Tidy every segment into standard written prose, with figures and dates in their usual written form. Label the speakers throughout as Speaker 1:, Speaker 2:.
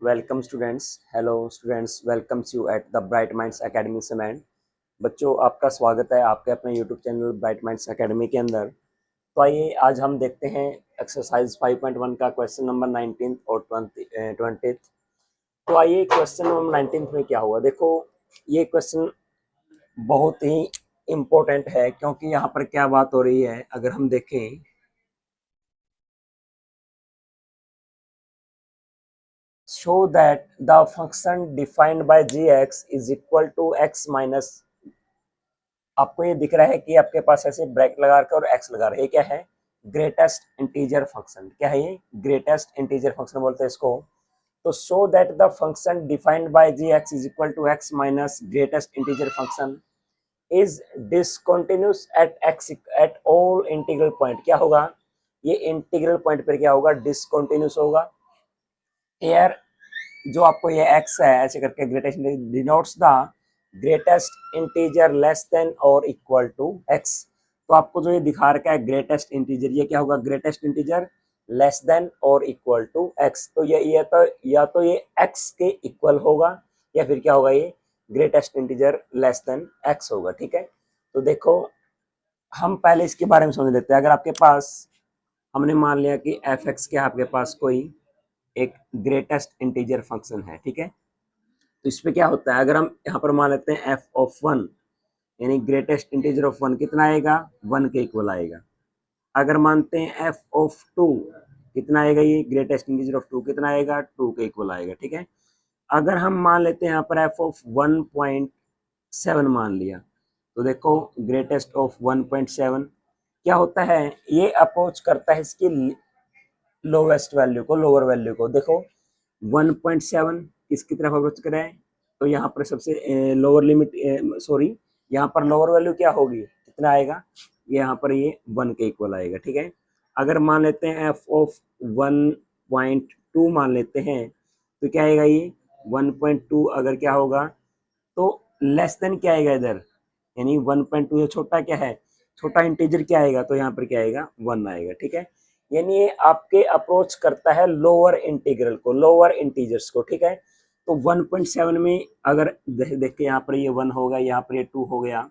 Speaker 1: Welcome students. Hello students, welcomes you at the bright minds academy सेमेंट। बच्चों, आपका स्वागत है आपके अपने YouTube channel bright minds academy के अंदर। तो आइए आज हम देखते हैं एक्सरसाइज 5.1 का क्वेश्चन नंबर 19 और 20। तो आइए क्वेश्चन नंबर 19 में क्या हुआ, देखो ये क्वेश्चन बहुत ही इम्पोर्टेंट है क्योंकि यहाँ पर क्या बात हो रही है अगर हम देखें। show that the function defined by gx is equal to x minus। आपको ये दिख रहा है कि आपके पास ऐसे ब्रैकेट लगा रखा है और x लगा रहा है, ये क्या है? Greatest integer function. क्या है ये? ग्रेटेस्ट इंटीजर फंक्शन बोलते हैं इसको। तो show that the function defined by gx is equal to x minus greatest integer function is discontinuous at x at all integral point. क्या होगा? ये इंटीग्रल पॉइंट पर क्या होगा? डिसकंटिन्यूअस होगा। एयर जो आपको ये x है ऐसे करके greatest denotes the greatest integer less then और इक्वल टू x। तो आपको जो ये दिखा रखा है ग्रेटेस्ट इंटीजर, ये क्या होगा? ग्रेटेस्ट इंटीजर लेस देन और इक्वल टू x। तो ये तो या तो ये x के इक्वल होगा या फिर क्या होगा? ये greatest integer less then x होगा। ठीक है, तो देखो हम पहले इसके बारे में समझ लेते हैं। अगर आपके पास हमने मान लिया कि f(x) क्या आपके पास कोई एक ग्रेटेस्ट इंटीजर फंक्शन है, ठीक है, तो इस पे क्या होता है? अगर हम यहाँ पर मान लेते हैं एफ ऑफ 1 यानी ग्रेटेस्ट इंटीजर ऑफ 1 कितना आएगा? 1 के इक्वल आएगा। अगर मानते हैं एफ ऑफ 2 कितना आएगा? ये ग्रेटेस्ट इंटीजर ऑफ 2 कितना आएगा? 2 के इक्वल आएगा। ठीक है, अगर हम मान लेते हैं यहाँ पर एफ ऑफ 1.7 मान लिया, तो देखो ग्रेटेस्ट ऑफ 1.7 क्या होता है? ये अप्रोच करता है इसकी लोवेस्ट वैल्यू को, लोअर वैल्यू को। देखो 1.7 किसकी तरफ अप्रोच कर रहा है? तो यहाँ पर सबसे लोअर लिमिट, सॉरी यहाँ पर लोअर वैल्यू क्या होगी? कितना आएगा? यहाँ पर ये 1 के इक्वल आएगा। ठीक है, अगर मान लेते हैं एफ ऑफ 1.2 मान लेते हैं तो क्या आएगा? ये 1.2 अगर क्या होगा तो लेस देन क्या आएगा इधर? यानी 1.2 से छोटा क्या है? छोटा इंटीजर क्या आएगा? तो यहाँ पर क्या आएगा? 1 आएगा। ठीक है, यानी ये आपके अप्रोच करता है लोअर इंटीग्रल को, लोअर इंटीजर्स को। ठीक है, तो 1.7 में अगर देख के यहाँ पर ये 1 होगा, यहाँ पर ये 2 हो गया,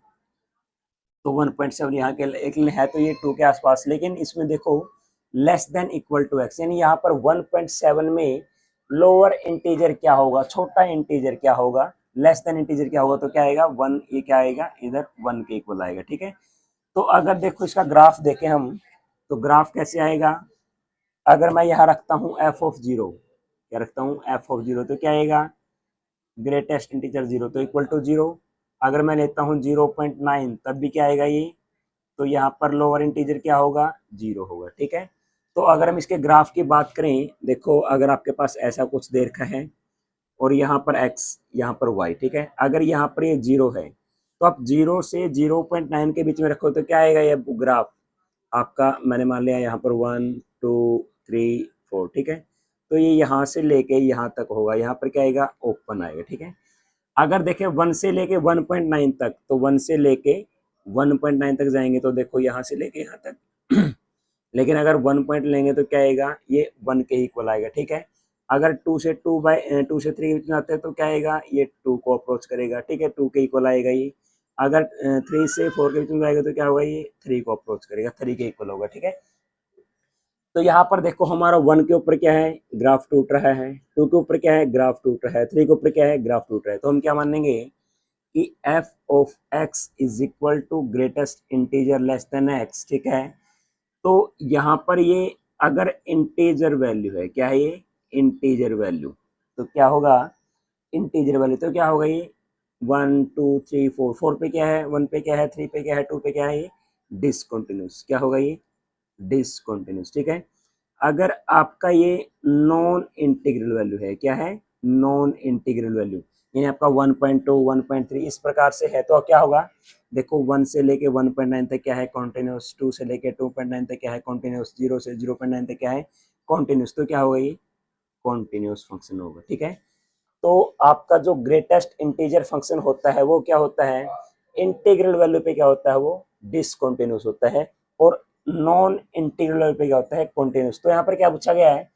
Speaker 1: तो 1.7 यहाँ के एक है तो ये 2 के आसपास। लेकिन इसमें देखो less than equal to x, यानी यहाँ पर 1.7 में लोअर इंटीजर क्या होगा? छोटा इंटीजर क्या होगा? लेस देन इंटीजर क्या होगा? तो क्या आएगा? 1। ये क्या आएगा? इधर 1 के इक्वल आएगा। ठीक है, तो अगर देखो इसका ग्राफ देखें हम, तो ग्राफ कैसे आएगा? अगर मैं यहाँ रखता हूँ एफ ऑफ 0, क्या रखता हूँ? एफ ऑफ 0, तो क्या आएगा? ग्रेटेस्ट इंटीजर 0 तो इक्वल टू 0। अगर मैं लेता हूँ 0.9 तब भी क्या आएगा? ये तो यहाँ पर लोअर इंटीजर क्या होगा? 0 होगा। ठीक है, तो अगर हम इसके ग्राफ की बात करें, देखो अगर आपके पास ऐसा कुछ दे रखा है और यहाँ पर x, यहाँ पर y, ठीक है, अगर यहाँ पर ये 0 है तो आप 0 से 0.9 के बीच में रखो तो क्या आएगा? ये ग्राफ आपका, मैंने मान लिया यहाँ पर 1 2 3 4, ठीक है, तो ये यहाँ से लेके यहाँ तक होगा। यहाँ पर क्या आएगा? ओपन आएगा। ठीक है, अगर देखें 1 से लेके 1.9 तक, तो 1 से लेके 1.9 तक जाएंगे तो देखो यहाँ से लेके यहाँ तक लेकिन अगर 1 पॉइंट लेंगे तो क्या आएगा? ये 1 के इक्वल आएगा। ठीक है, अगर 2 से 3 के बीच में आते हैं तो क्या आएगा? ये 2 को अप्रोच करेगा। ठीक है, 2 के इक्वल आएगा ये। अगर 3 से 4 के बीच में जाएगा तो क्या होगा? ये 3 को अप्रोच करेगा, 3 के इक्वल होगा। ठीक है, तो यहाँ पर देखो हमारा 1 के ऊपर क्या है? ग्राफ टूट रहा है। 2 के ऊपर क्या है? ग्राफ टूट रहा है। 3 के ऊपर क्या है? ग्राफ टूट रहा है। तो हम क्या मानेंगे कि f of x is equal to greatest integer less than x. ठीक है, तो यहाँ पर ये अगर इंटीजर वैल्यू है, क्या है ये? इंटीजर वैल्यू, तो क्या होगा? इंटीजर वैल्यू तो क्या होगा? ये 1 2 3 4, 4 पे क्या है? 1 पे क्या है? 3 पे क्या है? 2 पे क्या है? ये डिसकंटिन्यूस। क्या होगा? ये डिसकंटिन्यूस। ठीक है, अगर आपका ये नॉन इंटीग्रल वैल्यू है, क्या है? नॉन इंटीग्रल वैल्यू, यानी आपका 1.2 1.3 इस प्रकार से है, तो क्या होगा? देखो 1 से लेके 1.9 तक क्या है? कॉन्टिन्यूस। 2 से लेके 2.9 तक क्या है? कॉन्टिन्यूस। 0 से 0.9 तक क्या है? कॉन्टिन्यूस। तो क्या होगा? ये कॉन्टिन्यूस फंक्शन होगा। ठीक है, तो आपका जो ग्रेटेस्ट इंटीजर फंक्शन होता है वो क्या होता है? इंटीग्रल वैल्यू पे क्या होता है? वो डिसकंटिन्यूस होता है। और नॉन इंटीग्रल वैल्यू पे क्या होता है? कॉन्टिन्यूस। तो यहाँ पर क्या पूछा गया है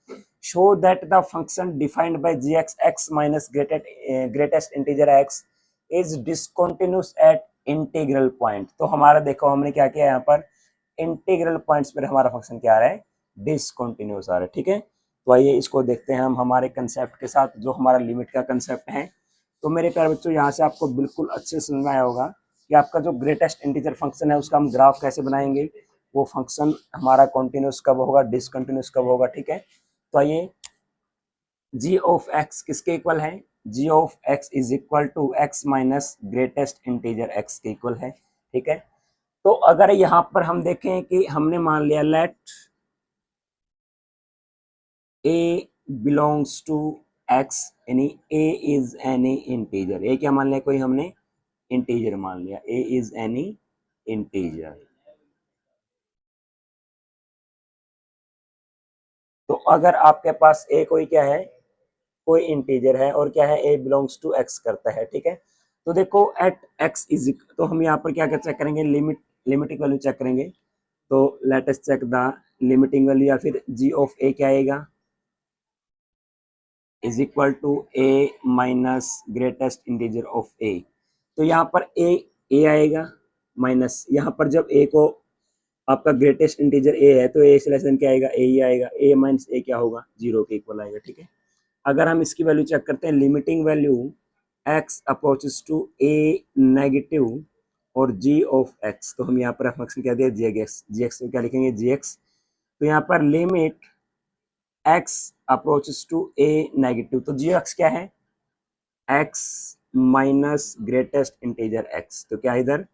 Speaker 1: show that the function defined by g x x minus greatest integer x is discontinuous at integral point. तो हमारा देखो हमने क्या किया यहाँ पर, इंटीग्रल पॉइंट्स पर हमारा फंक्शन क्या आ रहा है, डिसकंटिन्यूअस आ रहा है। ठीक है, तो आइए इसको देखते हैं हम हमारे कंसेप्ट के साथ, जो हमारा लिमिट का कंसेप्ट है। तो मेरे प्यारे बच्चों, यहाँ से आपको बिल्कुल अच्छे से समझ में आया होगा कि आपका जो ग्रेटेस्ट इंटीजर फंक्शन है उसका हम ग्राफ कैसे बनाएंगे, वो फंक्शन हमारा कॉन्टिन्यूस कब होगा, डिसकंटिन्यूस कब होगा। ठीक है, तो आइए, जी ऑफ एक्स किसके इक्वल है, G of x is equal to X minus greatest integer X के इक्वल है। ठीक है, तो अगर यहाँ पर हम देखें कि हमने मान लिया let a belongs to x, यानी a is any integer, a क्या मान लिया, कोई हमने इंटीजर मान लिया, ए इज एनी इंटीजर। तो अगर आपके पास ए कोई क्या है, कोई इंटीजर है और क्या है, ए बिलोंग्स टू एक्स करता है। ठीक है, तो देखो एट एक्स इज, तो हम यहाँ पर क्या क्या चेक करेंगे, लिमिटिंग वैल्यू चेक करेंगे। तो let us check the limiting value, या फिर जी ऑफ ए क्या आएगा, is equal to A minus greatest integer of A. तो यहाँ पर ए आएगा माइनस, यहाँ पर जब ए को आपका ग्रेटेस्ट इंटीजर ए है तो ए से लेस देन क्या आएगा, ए ही आएगा, ए माइनस ए क्या होगा, जीरो के इक्वल आएगा। ठीक है, अगर हम इसकी वैल्यू चेक करते हैं, limiting value x approaches to a negative और g ऑफ x, तो हम यहाँ पर फंक्शन क्या दिया, जी एक्स में क्या लिखेंगे, जी एक्स। तो यहाँ पर limit x approaches to a negative, तो जी एक्स क्या है, x minus greatest integer x, तो क्या इधर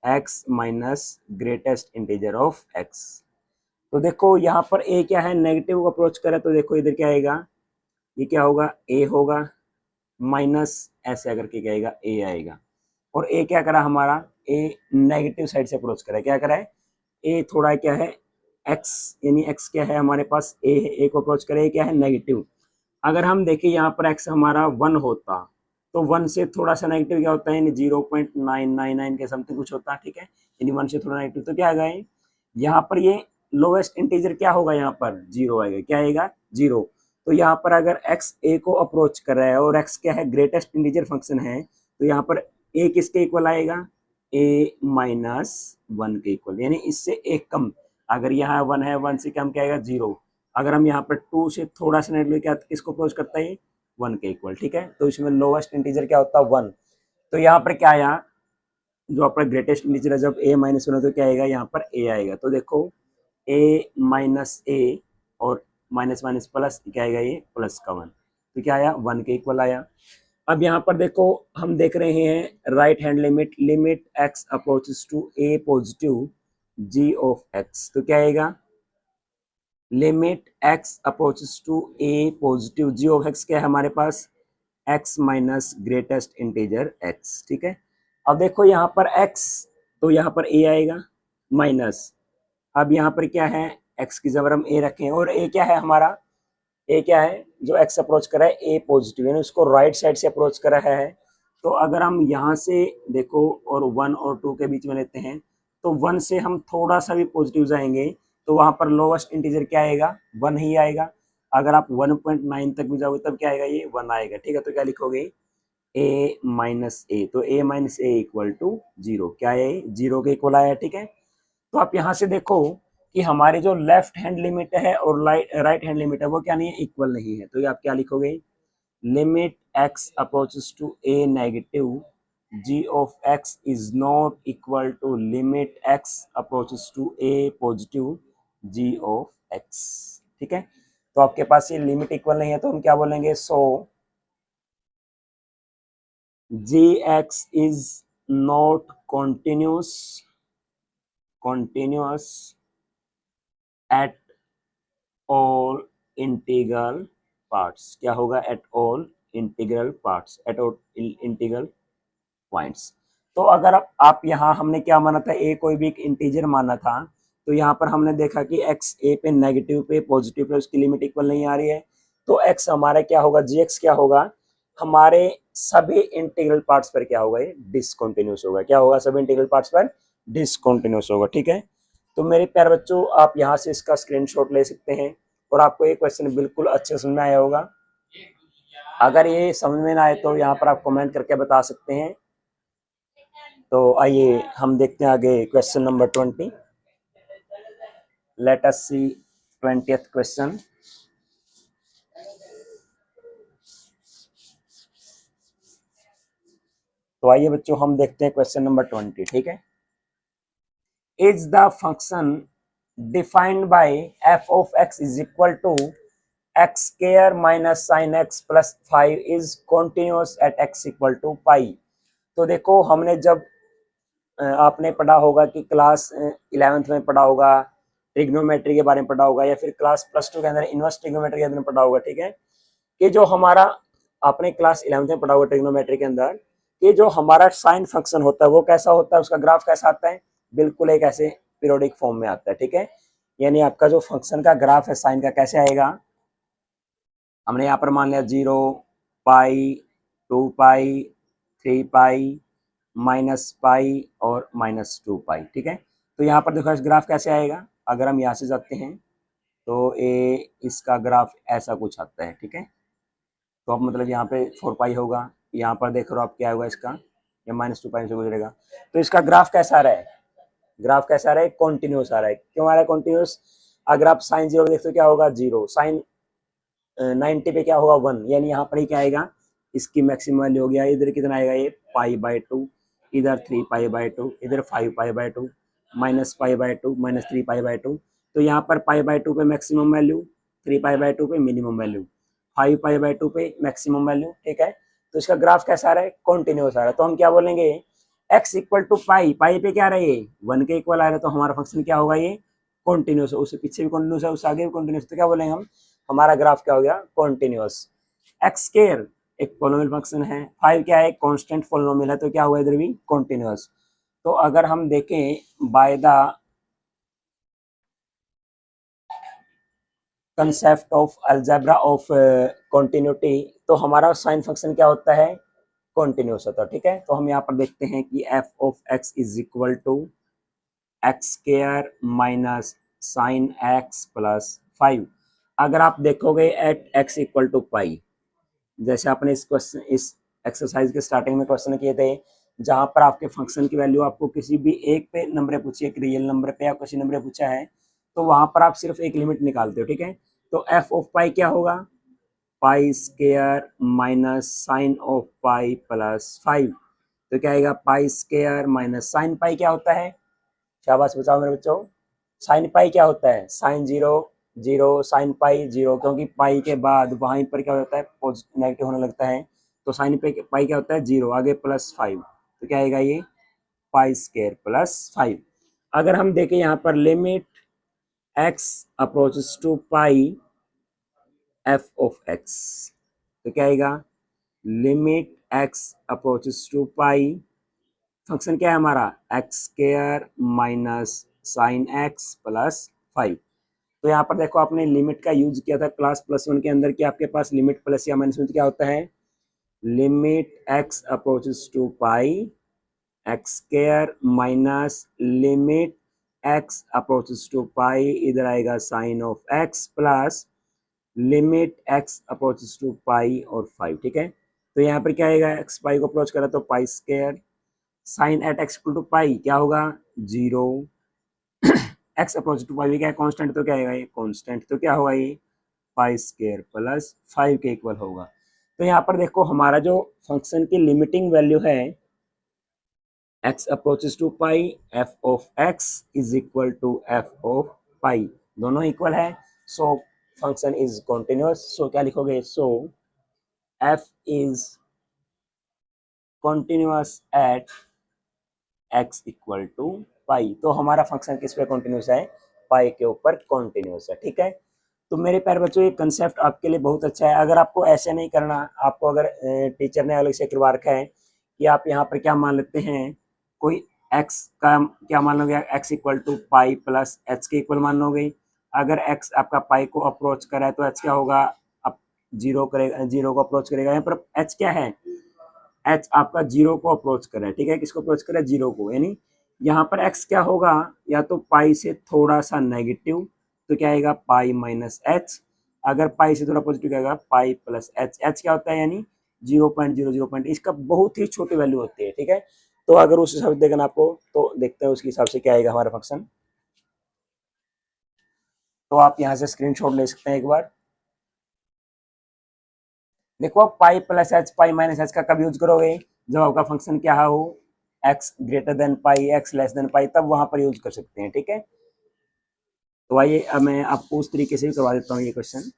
Speaker 1: x minus greatest integer of x। तो देखो यहाँ पर a क्या है, नेगेटिव को अप्रोच करे, तो देखो इधर क्या आएगा, ये क्या होगा, a होगा माइनस ऐसे अगर के क्या आएगा, a आएगा। और a क्या करा हमारा, a नेगेटिव साइड से अप्रोच करा, क्या करा है, a थोड़ा क्या है, x यानी x क्या है हमारे पास, a है, a को अप्रोच करे, क्या है नेगेटिव। अगर हम देखें यहाँ पर x हमारा 1 होता, तो 1 से थोड़ा सा नेगेटिव क्या होता है, यानी 0.999 के समथिंग कुछ होता है। ठीक है, यानी 1 से थोड़ा नेगेटिव, तो क्या आएगा, यहाँ पर ये लोवेस्ट इंटीजर क्या होगा, यहाँ पर जीरो आएगा, क्या आएगा, जीरो। तो यहाँ पर अगर x a को अप्रोच कर रहा है और x क्या है, ग्रेटेस्ट इंटीजर फंक्शन है, तो यहाँ पर a किसके इक्वल आएगा, a माइनस 1 के इक्वल, यानी इससे एक कम। अगर यहाँ 1 है, 1 से कम क्या आएगा, जीरो। अगर हम यहाँ पर 2 से थोड़ा सा नेगेटिव क्या किसको अप्रोच करता है, 1 के इक्वल। ठीक है, तो इसमें लोवेस्ट इंटीजर क्या होता है, 1। तो यहाँ पर क्या आया, जो अपना ग्रेटेस्ट इंटीजर है, जब a माइनस 1 हो तो क्या आएगा, यहाँ पर a आएगा। तो देखो a माइनस ए और माइनस माइनस प्लस क्या आएगा, ये प्लस का 1, तो क्या आया, 1 के इक्वल आया। अब यहाँ पर देखो हम देख रहे हैं right hand limit, limit x approaches to a positive g of x, तो क्या आएगा, limit x approaches to a positive g of x क्या है हमारे पास, x minus greatest integer x। ठीक है, अब देखो यहाँ पर x, तो यहाँ पर a आएगा माइनस, अब यहाँ पर क्या है, x की जबर हम a रखें, और a क्या है हमारा, a क्या है, जो x अप्रोच कर रहा है a पॉजिटिव, यानी उसको राइट साइड से अप्रोच कर रहा है। तो अगर हम यहाँ से देखो और 1 और 2 के बीच में लेते हैं, तो 1 से हम थोड़ा सा भी पॉजिटिव जाएंगे तो वहां पर लोवेस्ट इंटीजर क्या आएगा, 1 ही आएगा। अगर आप 1.9 तक भी जाओगे तब क्या आएगा, ये 1 आएगा। ठीक है, तो क्या लिखोगे, a माइनस ए, तो a minus a equal to zero, क्या है, जीरो के इक्वल आया। ठीक है, तो आप यहाँ से देखो कि हमारी जो लेफ्ट हैंड लिमिट है और राइट हैंड लिमिट है वो क्या नहीं है, इक्वल नहीं है। तो ये आप क्या लिखोगे, limit x approaches to a negative g of x is not equal to limit x approaches to a positive g of x। ठीक है, तो आपके पास ये लिमिट इक्वल नहीं है तो हम क्या बोलेंगे, सो gx is not continuous at all integral parts। क्या होगा, at all integral parts, at all integral points। तो अगर आप यहाँ हमने क्या माना था, a कोई भी एक इंटीजर माना था, तो यहाँ पर हमने देखा कि x a पे नेगेटिव पे पॉजिटिव पे उसकी लिमिट इक्वल नहीं आ रही है, तो x हमारा क्या होगा, gx क्या होगा, हमारे सभी इंटीग्रल पार्ट्स पर क्या होगा, ये डिसकंटिन्यूस होगा। क्या होगा, सभी इंटीग्रल पार्ट्स पर डिसकंटिन्यूस होगा। ठीक है, तो मेरे प्यारे बच्चों आप यहाँ से इसका स्क्रीनशॉट ले सकते हैं और आपको ये क्वेश्चन बिल्कुल अच्छे समझ में आया होगा। अगर ये समझ में ना आए तो यहाँ पर आप कमेंट करके बता सकते हैं। तो आइए हम देखते हैं आगे क्वेश्चन नंबर 20। लेट अस सी 20th क्वेश्चन। तो आइए बच्चों हम देखते हैं क्वेश्चन नंबर 20। ठीक है, is the function defined bye f of x is equal to x square minus sin x plus 5 is continuous at x equal to pi। तो देखो हमने जब आपने पढ़ा होगा कि क्लास 11th में पढ़ा होगा, ट्रिग्नोमेट्री के बारे में पढ़ा होगा, या फिर क्लास +2 के अंदर इनवर्स ट्रिग्नोमेट्री के अंदर पढ़ा होगा। ठीक है, कि जो हमारा आपने क्लास 11th में पढ़ा होगा ट्रिग्नोमेट्री के अंदर कि जो हमारा साइन फंक्शन होता है वो कैसा होता है, उसका ग्राफ कैसा आता है, बिल्कुल एक ऐसे पीरियोडिक फॉर्म में आता है। ठीक है, यानी आपका जो फंक्शन का ग्राफ है साइन का कैसे आएगा, हमने यहाँ पर मान लिया 0, पाई, 2 पाई, 3 पाई, -पाई और -2 पाई। ठीक है, तो यहाँ पर देखो इस ग्राफ कैसे आएगा, अगर हम यहाँ से जाते हैं तो इसका ग्राफ ऐसा कुछ आता है। ठीक है, तो अब मतलब यहाँ पे 4 पाई होगा, यहाँ पर देख रहे हो आप क्या होगा इसका, ये -2 पाई से गुजरेगा। तो इसका ग्राफ कैसा आ रहा है, ग्राफ कैसा आ रहा है, कॉन्टिन्यूस आ रहा है। क्यों आ रहा है कॉन्टिन्यूस, अगर आप साइन 0 देखते हो क्या होगा 0, साइन 90 पे क्या होगा 1, यानी यहाँ पर ही क्या आएगा, इसकी मैक्सिमम वैल्यू हो गया। इधर कितना आएगा ये π/2, इधर 3 π/2, इधर 5 π/2, -π/2, -3 π/2। तो यहाँ पर π/2 पे मैक्सिमम वैल्यू, 3 π/2 पे मिनिमम वैल्यू, 5 π/2 पे मैक्सिमम वैल्यू। ठीक है, तो इसका ग्राफ कैसा आ रहा है, कॉन्टिन्यूस आ रहा है। तो हम क्या बोलेंगे, x इक्वल टू पाई, पाई पे क्या आ रहा है ये 1 के इक्वल आ रहा है, तो हमारा फंक्शन क्या होगा, ये कॉन्टिन्यूस है। उससे पीछे भी कॉन्टिन्यूस है, उससे आगे भी कॉन्टिन्यूस, तो क्या बोलेंगे हम, हमारा ग्राफ क्या हो गया, कॉन्टिन्यूस। एक्स स्क्वायर एक पोलिनोमियल फंक्शन है, 5 क्या है, कांस्टेंट पोलिनोमियल है, तो क्या हुआ इधर भी कॉन्टिन्यूस। तो अगर हम देखें by the concept of algebra of continuity, तो हमारा साइन फंक्शन क्या होता है, कॉन्टिन्यूस होता है। ठीक है, तो हम यहाँ पर देखते हैं कि f of x is equal to x square minus sine x plus 5। अगर आप देखोगे at x equal to pi, जैसे आपने इस क्वेश्चन, इस एक्सरसाइज के स्टार्टिंग में क्वेश्चन किए थे, जहां पर आपके फंक्शन की वैल्यू आपको किसी भी एक पे नंबर पूछी है, एक रियल नंबर पे या किसी नंबर पूछा है, तो वहां पर आप सिर्फ एक लिमिट निकालते हो। ठीक है, तो एफ ऑफ पाई क्या होगा, pi square minus sine of pi plus 5। तो क्या आएगा, pi square minus sine pi क्या होता है, शाबाश बताओ मेरे बच्चों, साइन पाई क्या होता है, साइन 0 0, साइन पाई 0, क्योंकि पाई के बाद वहीं पर क्या होता है, नेगेटिव होने लगता है, तो साइन पाई क्या होता है 0, आगे +5, तो क्या आएगा ये पाई स्क्वायर प्लस 5। अगर हम देखें यहाँ पर limit x approaches to pi f of x, तो क्या आएगा, limit x approaches to pi, function क्या है हमारा x square minus sine x plus 5। तो यहाँ पर देखो आपने लिमिट का यूज किया था क्लास +1 के अंदर कि आपके पास लिमिट प्लस या माइनस में क्या होता है, limit x approaches to pi x square minus limit x approaches to pi, इधर आएगा sine of x plus limit x approaches to pi और 5। ठीक है, तो यहाँ पर क्या आएगा, एक्स पाई को अप्रोच करा तो pi square, sine at x equal to pi क्या होगा 0, एक्स अप्रोच टू पाई क्या है कांस्टेंट, तो क्या आएगा ये कांस्टेंट, तो क्या होगा ये पाई स्क्वायर प्लस 5 के इक्वल होगा। तो यहाँ पर देखो हमारा जो फंक्शन की लिमिटिंग वैल्यू है x approaches to pi, f of x is equal to f of pi, दोनों इक्वल है, so function is continuous. So क्या लिखोगे, so f is continuous at x equal to pi. तो हमारा function किस पे continuous है, पाई के ऊपर कॉन्टिन्यूस है। ठीक है, तो मेरे प्यारे बच्चों ये कंसेप्ट आपके लिए बहुत अच्छा है। अगर आपको ऐसे नहीं करना, आपको अगर टीचर ने अलग से करवा रखा है कि आप यहाँ पर क्या मान लेते हैं, कोई x का क्या मान लोगे, x equal to pi plus h के इक्वल मान लोगे। अगर x आपका पाई को अप्रोच करा है तो h क्या होगा, अब 0 करेगा, 0 को अप्रोच करेगा। यहाँ पर h क्या है, एच आपका 0 को अप्रोच कर रहा है। ठीक है, किसको अप्रोच कर रहा है, 0 को, यानी यहाँ पर एक्स क्या होगा, या तो पाई से थोड़ा सा नेगेटिव तो क्या आएगा पाई माइनस एच, अगर पाई से थोड़ा पॉजिटिव क्या आएगा पाई प्लस एच, एच क्या होता है यानी 0.00 इसका बहुत ही छोटी वैल्यू होती है, ठीक है। तो अगर उस हिसाब से देखना आपको तो देखते हैं उसके हिसाब से क्या आएगा हमारा फंक्शन। तो आप यहाँ से स्क्रीनशॉट ले सकते हैं एक बार। देखो आप पाई plus H pi minus H का कब यूज करोगे, जब आपका फंक्शन क्या हो x greater than pi x less than pi, तब वहां पर यूज कर सकते हैं, ठीक है। तो आइए अब मैं आपको उस तरीके से भी करवा देता हूँ ये क्वेश्चन।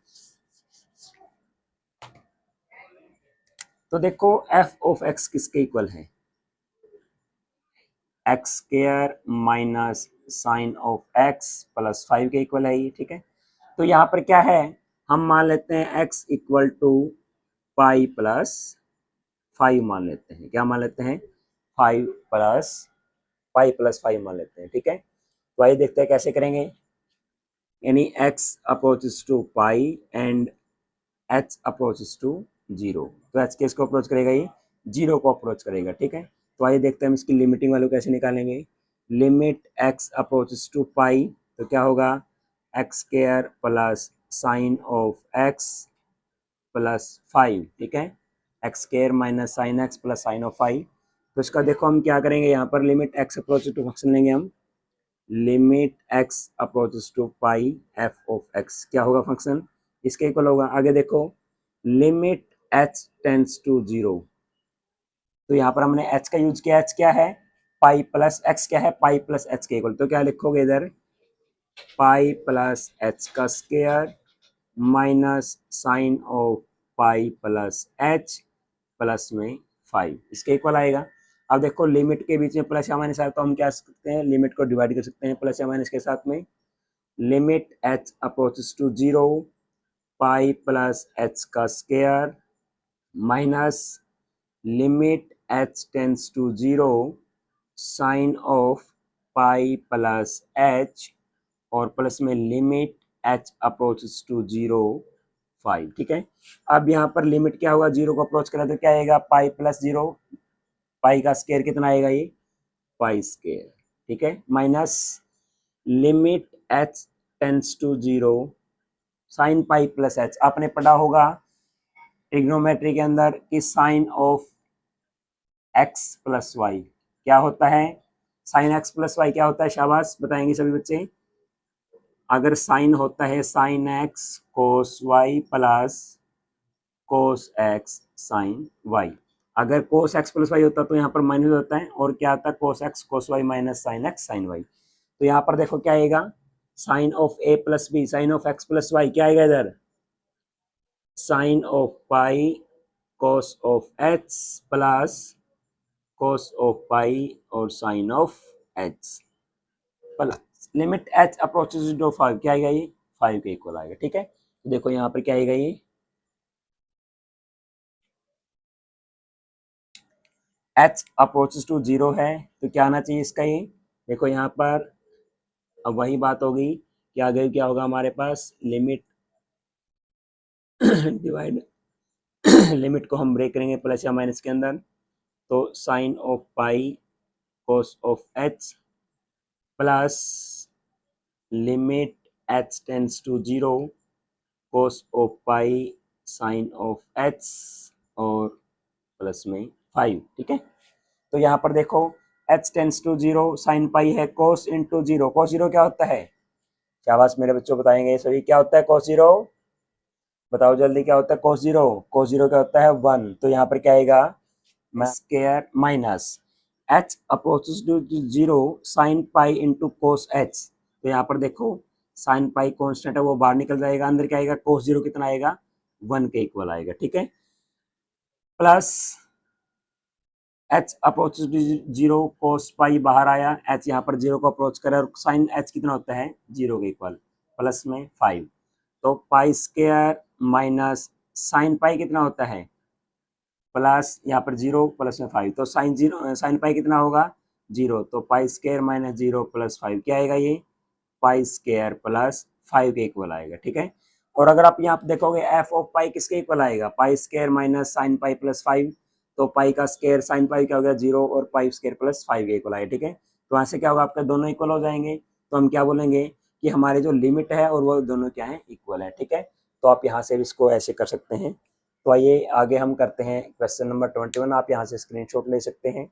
Speaker 1: तो देखो एफ ऑफ एक्स किसके इक्वल है, x square minus sine of x plus 5 के इक्वल है ये, ठीक है। तो यहाँ पर क्या है, हम मान लेते हैं x equal to pi plus 5 मान लेते हैं, क्या मान लेते हैं 5 प्लस पाई प्लस 5 मान लेते हैं, ठीक है। तो आइए देखते हैं कैसे करेंगे, यानी x approaches to pi and h approaches to 0, तो h किसको अप्रोच करेगा, ये 0 को अप्रोच करेगा, ठीक है। तो आइए देखते हैं हम इसकी लिमिटिंग वैल्यू कैसे निकालेंगे। Limit x approaches to pi, तो क्या होगा x square plus sine of x plus 5, ठीक है, x square minus sine x plus sine of 5। तो इसका देखो हम क्या करेंगे, यहाँ पर limit x approaches to function लेंगे हम, limit x approaches to pi f of x, क्या होगा फंक्शन इसके इक्वल होगा। आगे देखो लिमिट h टेंस टू 0, तो यहाँ पर हमने h का यूज किया, h क्या है पाई प्लस x क्या है पाई प्लस h के इक्वल, तो क्या लिखोगे इधर पाई प्लस h का square minus sine of pi plus h plus में 5 इसके इक्वल आएगा। अब देखो लिमिट के बीच में प्लस या माइनस आया तो हम क्या सकते हैं, लिमिट को डिवाइड कर सकते हैं प्लस या माइनस के साथ में। Limit h approaches to 0 pi plus h का square minus limit h tends to 0 sine of pi plus h और प्लस में लिमिट h अप्रोचेस टू 0 5, ठीक है। अब यहाँ पर लिमिट क्या होगा, 0 को अप्रोच करा तो क्या आएगा पाई प्लस 0, पाई का स्क्वायर कितना आएगा ये पाई स्क्वायर, ठीक है, minus limit h tends to 0 sine pi plus h, आपने पढ़ा होगा ट्रिग्नोमेट्री के अंदर कि sine of x plus y क्या होता है, साइन x प्लस वाई क्या होता है, शाबाश बताएंगे सभी बच्चे। अगर साइन होता है sine x cos y plus cos x sine y, अगर कोस x प्लस वाई होता तो यहाँ पर माइनस होता है और क्या आता है cos x cos y minus sine x sine y। तो यहाँ पर देखो क्या आएगा sine of a plus b sine of x plus y, क्या आएगा इधर sine of pi cos of h plus cos of pi और sine of h plus limit h approaches to 5, क्या आएगा ये 5 के इक्वल आएगा, ठीक है। तो देखो यहाँ पर क्या आएगा ये h अप्रोचेस टू 0 है, तो क्या आना चाहिए इसका ये, देखो यहाँ पर अब वही बात होगी कि आगे क्या होगा हमारे पास लिमिट डिवाइड लिमिट को हम ब्रेक करेंगे प्लस या माइनस के अंदर, तो sine of pi cos of h plus limit h tends to 0 cos of pi sine of h और प्लस में 5, ठीक है। तो यहाँ पर देखो h tends to 0 sine pi है cos इंटू 0, cos 0 क्या होता है, शाबाश मेरे बच्चों बताएंगे सभी क्या होता है cos 0, बताओ जल्दी क्या होता है cos 0, cos 0 क्या होता है 1, तो यहाँ पर क्या आएगा square minus h approaches to 0 sine pi into cos h, तो यहाँ पर देखो साइन पाई कॉन्स्टेंट है वो बाहर निकल जाएगा, अंदर क्या आएगा कोस 0 कितना आएगा 1 के इक्वल आएगा, ठीक है, प्लस h अप्रोचेस टू 0 कोस पाई बाहर आया, h यहाँ पर 0 को अप्रोच करे और साइन h कितना होता है 0 के इक्वल प्लस में 5, तो पाई स्क्वायर माइनस साइन पाई कितना होता है प्लस यहाँ पर 0 प्लस में 5, तो साइन 0 साइन पाई कितना होगा 0, तो पाई स्क्वायर माइनस 0 प्लस 5 क्या आएगा ये पाई स्क्वायर प्लस 5 के इक्वल आएगा, ठीक है। और अगर आप यहाँ पे देखोगे एफ ऑफ पाई किसके इक्वल आएगा pi square minus sine pi plus 5, तो पाई का स्क्वायर साइन पाई क्या हो गया 0 और पाई स्क्वायर प्लस 5 के इक्वल आएगा, ठीक है। तो यहाँ से क्या होगा आपका दोनों इक्वल हो जाएंगे, तो हम क्या बोलेंगे कि हमारे जो लिमिट है और वो दोनों क्या है, इक्वल है। ठीक है, तो आप यहाँ से भी इसको ऐसे कर सकते हैं। तो आइए आगे हम करते हैं क्वेश्चन नंबर 21। आप यहाँ से स्क्रीनशॉट ले सकते हैं।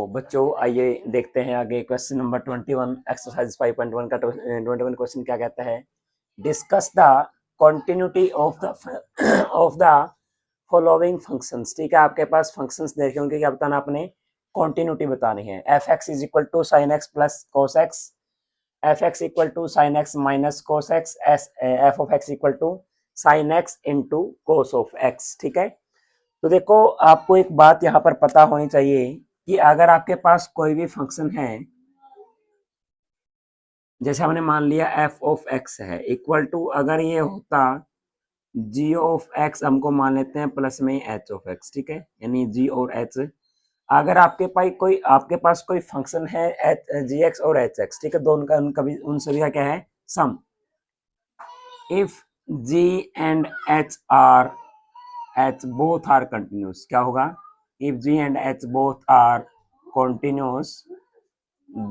Speaker 1: बच्चों आइए देखते हैं आगे क्वेश्चन नंबर 21, एक्सरसाइज 5.1 का 21 क्वेश्चन क्या कहता है। Discuss the continuity of the following functions. ठीक है, आपके पास फंक्शंस देखे होंगे, क्या बताना आपने, कॉन्टिन्यूटी बतानी है। F x is equal to sine x plus cos x, f x equal to sine x minus cos x, f of x equal to sine x into cos of x. ठीक है, तो देखो आपको एक बात यहाँ पर पता होनी चाहिए कि अगर आपके पास कोई भी फंक्शन है, जैसे हमने मान लिया एफ ऑफ एक्स है इक्वल टू, अगर ये होता जी ऑफ एक्स, हमको मान लेते हैं प्लस में एच ऑफ एक्स। ठीक है, यानी जी और एच, अगर आपके पास कोई फंक्शन है एच जी एक्स और एच एक्स, ठीक है, तो उनका भी उन सभी का क्या है, sum. If g and h both are continuous, क्या होगा, if g and h both are continuous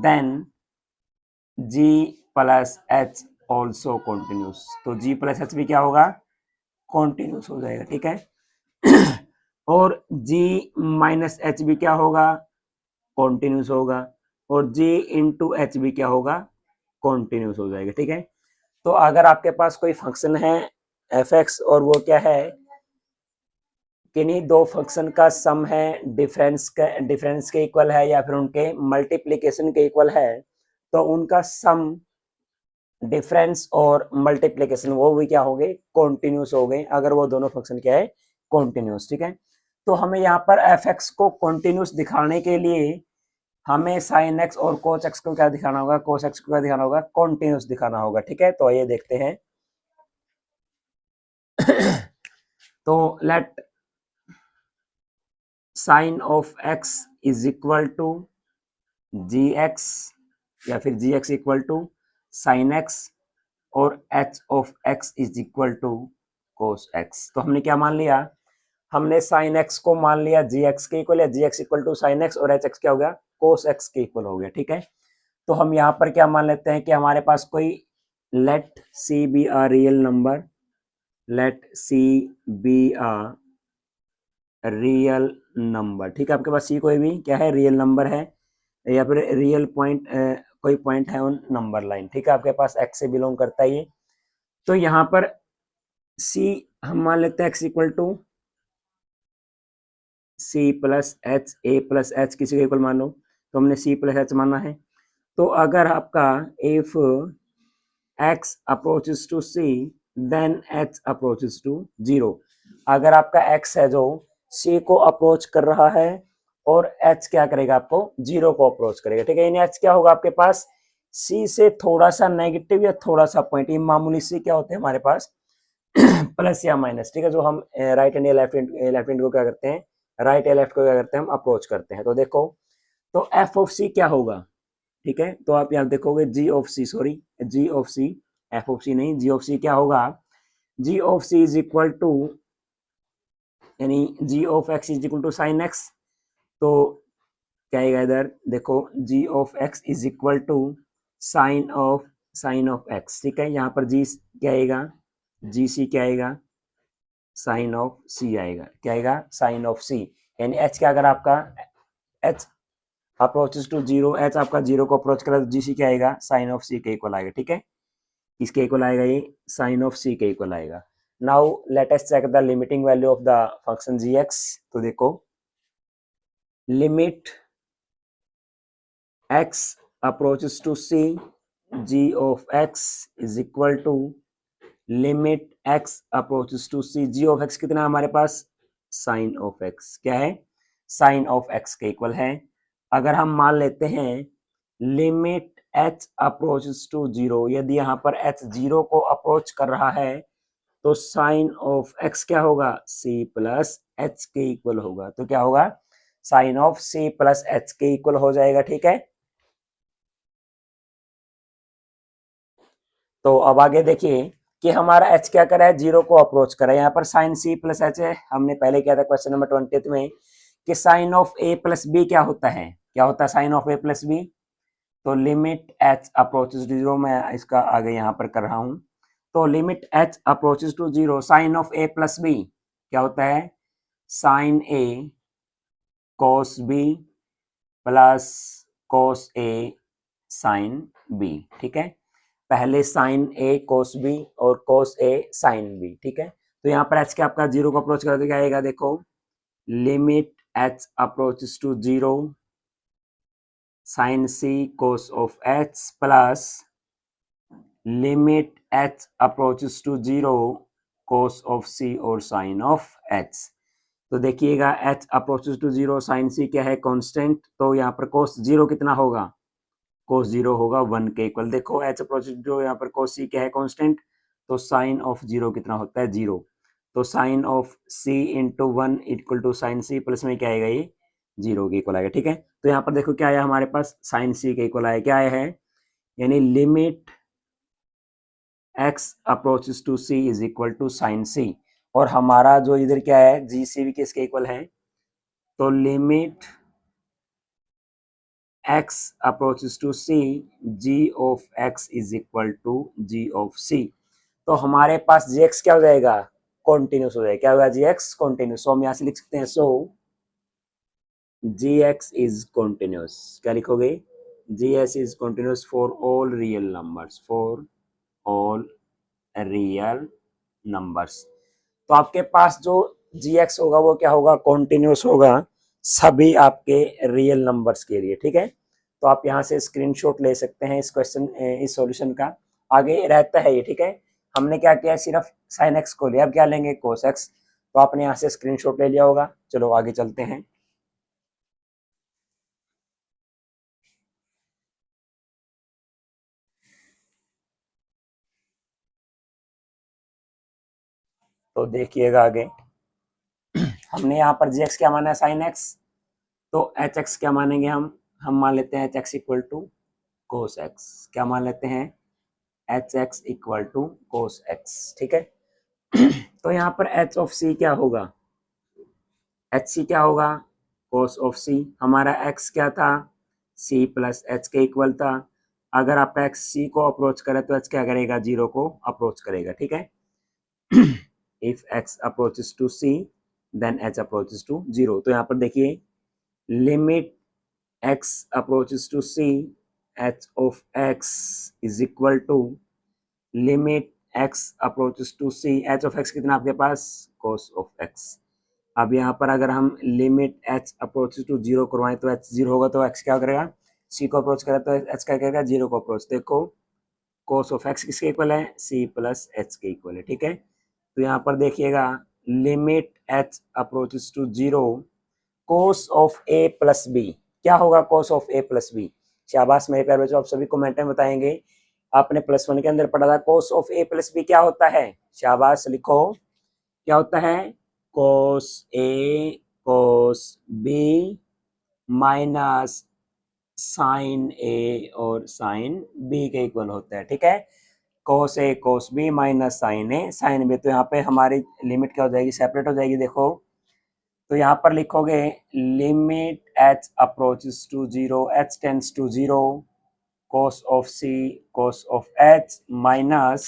Speaker 1: then g plus h also continuous। तो g प्लस एच भी क्या होगा, continuous हो जाएगा। ठीक है, और g माइनस एच भी क्या होगा, continuous होगा, और g इंटू एच भी क्या होगा, continuous हो जाएगा। ठीक है, तो अगर आपके पास कोई फंक्शन है एफ एक्स और वो क्या है, किन्हीं दो फंक्शन का सम है, डिफरेंस के इक्वल है या फिर उनके मल्टीप्लिकेशन के इक्वल है, तो उनका सम, डिफरेंस और मल्टीप्लिकेशन वो भी क्या हो गए, कॉन्टिन्यूस हो गए, अगर वो दोनों फंक्शन क्या है, कॉन्टिन्यूस। ठीक है, तो हमें यहाँ पर एफ एक्स को कॉन्टिन्यूस दिखाने के लिए हमें साइन एक्स और कोस एक्स को क्या दिखाना होगा, कोस एक्स को क्या दिखाना होगा, कॉन्टिन्यूस दिखाना होगा। ठीक है, तो ये देखते हैं। तो let sine of x is equal to g x, या फिर g x equal to sine x, और h of x is equal to cos x. तो हमने क्या मान लिया, हमने साइन एक्स को मान लिया जी एक्स के इक्वल, या g x equal to sine x, और एच एक्स क्या हो गया, कोस एक्स के इक्वल हो गया। ठीक है, तो हम यहाँ पर क्या मान लेते हैं कि हमारे पास कोई let c be a real number, let c be a real number. ठीक है, आपके पास सी कोई भी क्या है, रियल नंबर है, या फिर रियल पॉइंट कोई पॉइंट है ऑन नंबर लाइन। ठीक है, आपके पास एक्स से बिलोंग करता है ये। तो यहाँ पर सी हम मान लेते हैं x equal to c plus h, a plus h किसी को इक्वल मान लो, तो हमने सी प्लस एच माना है। तो अगर आपका if x approaches to c then h approaches to zero, अगर आपका एक्स है जो सी को अप्रोच कर रहा है और एच क्या करेगा, आपको जीरो को अप्रोच करेगा। ठीक है, इन एच क्या होगा आपके पास, सी से थोड़ा सा नेगेटिव या थोड़ा सा पॉइंट, ये मामूली सी क्या होते हैं हमारे पास प्लस या माइनस। ठीक है, जो हम राइट हैंड या लेफ्ट हैंड को क्या करते हैं, राइट या लेफ्ट को क्या करते हैं, हम अप्रोच करते हैं। तो देखो, तो एफ ऑफ सी क्या होगा, ठीक है, तो आप यहाँ देखोगे g of c, sorry g of c, f of c नहीं, जी ऑफ सी क्या होगा, g of c is equal to, यानी g of x is equal to sine x, तो क्या आएगा इधर, देखो g of x is equal to sine of x. ठीक है, यहाँ पर जी क्या आएगा, जी सी क्या आएगा, साइन ऑफ सी आएगा, क्या आएगा, साइन ऑफ सी, यानी एच क्या, अगर आपका h approaches to zero, h आपका जीरो को अप्रोच करा तो जी सी क्या आएगा, साइन ऑफ सी के इक्वल आएगा। ठीक है, किसके इक्वल आएगा, ये साइन ऑफ सी के इक्वल आएगा। Now let us check the limiting value of the function G x. तो देखो, limit x approaches to C, G of x is equal to limit x approaches to C, G of X कितना है हमारे पास, sine of x, क्या है, sine of X के equal है। अगर हम मान लेते हैं limit H approaches to zero, यदि यहाँ पर एच जीरो को अप्रोच कर रहा है तो साइन ऑफ एक्स क्या होगा, सी प्लस एच के इक्वल होगा। तो क्या होगा, sine of c plus h के इक्वल हो जाएगा। ठीक है, तो अब आगे देखिए कि हमारा h क्या कर रहा है, जीरो को अप्रोच कर रहा है। यहाँ पर साइन c प्लस एच है, हमने पहले किया था क्वेश्चन नंबर 20 में कि sine of a plus b क्या होता है, क्या होता है sine of a plus b. तो limit h approaches to zero, मैं इसका आगे यहाँ पर कर रहा हूँ। तो limit h approaches to zero, sine of a plus b क्या होता है, sine a cos b plus cos a sine b। ठीक है, पहले साइन a cos b और cos a साइन b। ठीक है, तो यहाँ पर h क्या आपका जीरो को अप्रोच कर क्या आएगा, देखो limit h approaches to zero sine c cos of h plus limit h approaches to zero cos of c और साइन ऑफ h। तो देखिएगा h approaches to zero, sine c क्या है कांस्टेंट, तो यहाँ पर cos जीरो कितना होगा, cos जीरो होगा 1 के इक्वल। देखो h अप्रोचेस टू यहाँ पर cos c क्या है कांस्टेंट, तो साइन ऑफ जीरो कितना होता है, जीरो। तो sine of c into 1 equal to sine c plus में क्या आएगा, ये जीरो के इक्वल आएगा। ठीक है, तो यहाँ पर देखो क्या आया हमारे पास, साइन c के इक्वल आया, क्या आया है, यानी limit x approaches to c is equal to sine c। और हमारा जो इधर क्या है, जी सी भी किसके इक्वल है, तो limit x approaches to c g of x is equal to g of c। तो हमारे पास gx क्या हो जाएगा, कॉन्टिन्यूस हो जाएगा, क्या होगा gx कॉन्टिन्यूस। सो हम यहाँ से लिख सकते हैं, सो gx इज कॉन्टिन्यूस, क्या लिखोगे, gx is continuous for all real numbers, for all real numbers. तो आपके पास जो gx होगा वो क्या होगा, कॉन्टिन्यूस होगा सभी आपके रियल नंबर्स के लिए। ठीक है, तो आप यहाँ से स्क्रीनशॉट ले सकते हैं इस क्वेश्चन, इस सॉल्यूशन का, आगे रहता है ये। ठीक है, हमने क्या किया, सिर्फ साइन एक्स को लिया, अब क्या लेंगे, कोस एक्स। तो आपने यहाँ से स्क्रीनशॉट ले लिया होगा। चलो आगे चलते हैं। तो देखिएगा आगे, हमने यहाँ पर जी एक्स क्या माना है, साइन एक्स, तो एच एक्स क्या मानेंगे हम मान लेते हैं h x equal to cos x, क्या मान लेते हैं, h x equal to cos x. ठीक है, तो यहाँ पर एच ऑफ सी क्या होगा, एच सी क्या होगा, कोस ऑफ सी। हमारा एक्स क्या था, सी प्लस एच के इक्वल था। अगर आप एक्स सी को अप्रोच करें तो एच क्या करेगा, जीरो को अप्रोच करेगा। ठीक है, if x approaches to c then h approaches to zero. तो यहाँ पर देखिए limit x approaches to c h of x is equal to limit x approaches to c h of x कितना आपके पास, cos of x। अब यहाँ पर अगर हम limit h approaches to zero करवाएं तो h जीरो होगा, तो x क्या करेगा, c को अप्रोच करेगा तो h क्या करेगा, जीरो को अप्रोच। देखो cos of x किसके इक्वल है, c प्लस h के इक्वल है। ठीक है, तो यहाँ पर देखिएगा limit h approaches to zero cos of a plus b, क्या होगा cos of a plus b. शाबाश मेरे प्यारे बच्चों, आप सभी कमेंट में बताएंगे, आपने प्लस वन के अंदर पढ़ा था cos of a plus b क्या होता है, शाबाश लिखो, क्या होता है, cos a cos b minus sine a और साइन बी के इक्वल होता है। ठीक है, cos a cos b minus sine a sine b. तो यहाँ पे हमारी लिमिट क्या हो जाएगी, सेपरेट हो जाएगी। देखो तो यहाँ पर लिखोगे limit h approaches to zero, h tends to zero, cos of c cos of h minus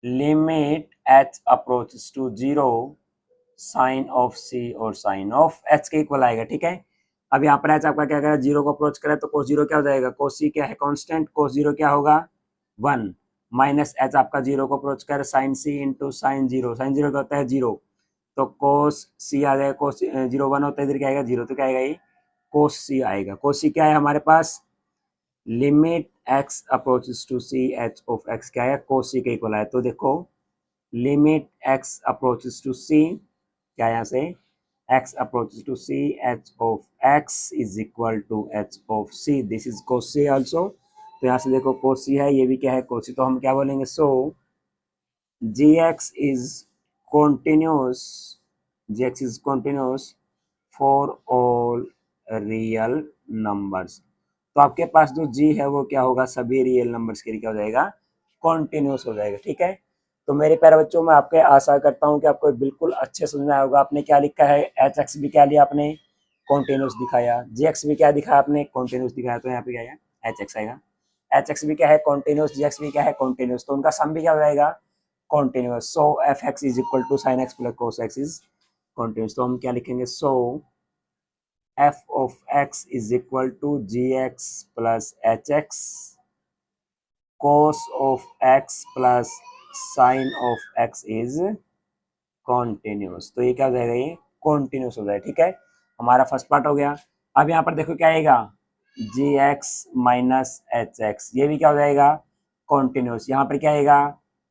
Speaker 1: limit h approaches to zero sine of c और साइन ऑफ h के इक्वल आएगा। ठीक है, अब यहाँ पर h आपका क्या करेगा, जीरो को अप्रोच करे तो cos जीरो क्या हो जाएगा, cos c क्या है कांस्टेंट, cos जीरो क्या होगा 1 माइनस h आपका जीरो को अप्रोच करे sine c into sine zero क्या होता है जीरो, तो कोस सी आ जाएगा, कोस जीरो वन होता है, इधर क्या आएगा जीरो, तो क्या आएगा, ये कोस सी आएगा। कोस सी क्या है हमारे पास, limit x approaches to C H of x क्या है, कोस सी के इक्वल है। तो देखो लिमिट एक्स अप्रोचेस टू सी, क्या यहाँ से x approaches to C H of x is equal to H of C, this is cos C also. तो यहाँ से देखो कोस सी है, ये भी क्या है कोस सी, तो हम क्या बोलेंगे, सो gx is continuous, gx is continuous for all real numbers। तो आपके पास जो g है वो क्या होगा, सभी रियल नंबर्स के लिए क्या हो जाएगा, कॉन्टिन्यूस हो जाएगा। ठीक है, तो मेरे प्यारे बच्चों मैं आपके आशा करता हूँ कि आपको बिल्कुल अच्छे समझ में आया होगा। आपने क्या लिखा है, एच एक्स भी क्या लिया आपने, कॉन्टिन्यूस दिखाया, जी एक्स भी क्या दिखाया आपने, कॉन्टिन्यूस दिखाया, तो यहाँ पे क्या आएगा, एच एक्स आएगा। एच एक्स भी क्या है, कॉन्टिन्यूस, जी एक्स भी क्या है, कॉन्टिन्यूस, तो उनका सम भी क्या हो जाएगा, continuous. So f x is equal to sine x plus cos x is continuous. तो हम क्या लिखेंगे, so f of x is equal to g x plus h x cos of x plus sine of x is continuous. तो ये क्या हो जाएगा, ये कॉन्टिन्यूस हो जाएगा। ठीक है, हमारा फर्स्ट पार्ट हो गया। अब यहाँ पर देखो क्या आएगा, जी एक्स माइनस एच एक्स, ये भी क्या हो जाएगा, कॉन्टिन्यूस। यहाँ पर क्या आएगा,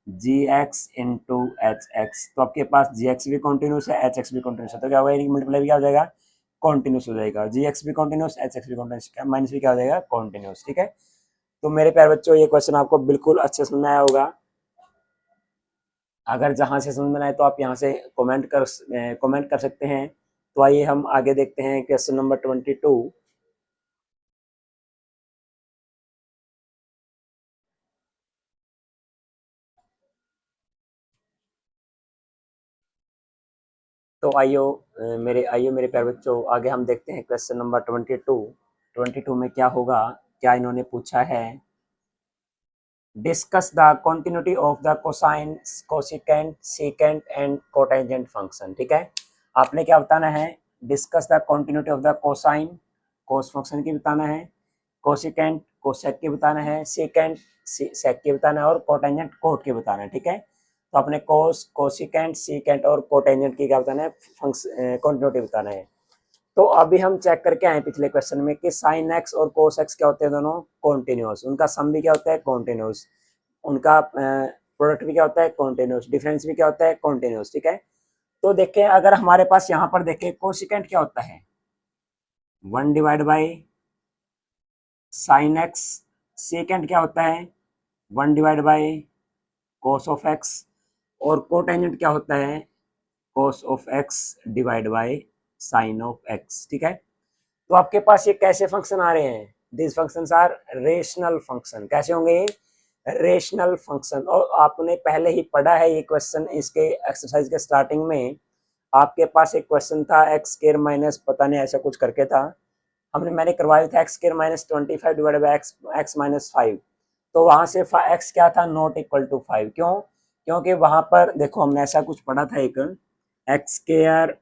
Speaker 1: जी एक्स इंटू एच एक्स, तो आपके पास जी एक्स भी कॉन्टिन्यूस है, एच एक्स भी कॉन्टिन्यूस है, तो क्या होगा, मल्टीप्लाई भी क्या हो जाएगा, कॉन्टिन्यूस हो जाएगा। जी एक्स भी कॉन्टिन्यूस, एच एक्स भी कॉन्टिन्यूस, माइनस भी क्या हो जाएगा, कॉन्टिन्यूस। ठीक है, तो मेरे प्यारे बच्चों ये क्वेश्चन आपको बिल्कुल अच्छे समझ में आया होगा। अगर जहां से समझ में आए तो आप यहां से कमेंट कर सकते हैं। तो आइए हम आगे देखते हैं क्वेश्चन नंबर 22। तो आइयो मेरे प्यारे बच्चों, आगे हम देखते हैं क्वेश्चन नंबर 22 में क्या होगा, क्या इन्होंने पूछा है, discuss the continuity of the cosine, cosecant, secant and cotangent function. ठीक है, आपने क्या बताना है, discuss the continuity of the cosine, cos function की बताना है, कोसिकेंट, कोसेक की बताना है, सीकेंट, सेक की बताना है, और कोटेंजेंट, कोट की बताना है। ठीक है, तो आपने कोस, कोसिकेंट, सीकेंट और कोटेंजेंट की क्या बताना है, फंक्शन कॉन्टिन्यूटी बताना है। तो अभी हम चेक करके आए पिछले क्वेश्चन में कि साइन एक्स और कोस एक्स क्या होते हैं, दोनों कॉन्टिन्यूस, उनका सम भी क्या होता है, कॉन्टिन्यूस, उनका प्रोडक्ट भी क्या होता है, कॉन्टिन्यूस, डिफरेंस भी क्या होता है, कॉन्टिन्यूस। ठीक है, तो देखें अगर हमारे पास यहाँ पर देखें कोसिकेंट क्या होता है, 1/, साइन एक्स, सेकेंड क्या होता है, 1/, कोस ऑफ एक्स, और कोटेंजेंट क्या होता है, कोस of x divide by sine of x. ठीक है, तो आपके पास ये कैसे फंक्शन आ रहे हैं, this functions are rational function, कैसे होंगे ये, रेशनल फंक्शन। और आपने पहले ही पढ़ा है ये क्वेश्चन, इसके एक्सरसाइज के स्टार्टिंग में आपके पास एक क्वेश्चन था एक्स स्क्वायर माइनस पता नहीं ऐसा कुछ करके था, मैंने करवाया था x square minus 25 divide by x minus 5। तो वहां से एक्स क्या था, नॉट इक्वल टू 5, क्यों, क्योंकि वहां पर देखो हमने ऐसा कुछ पढ़ा था, एक x square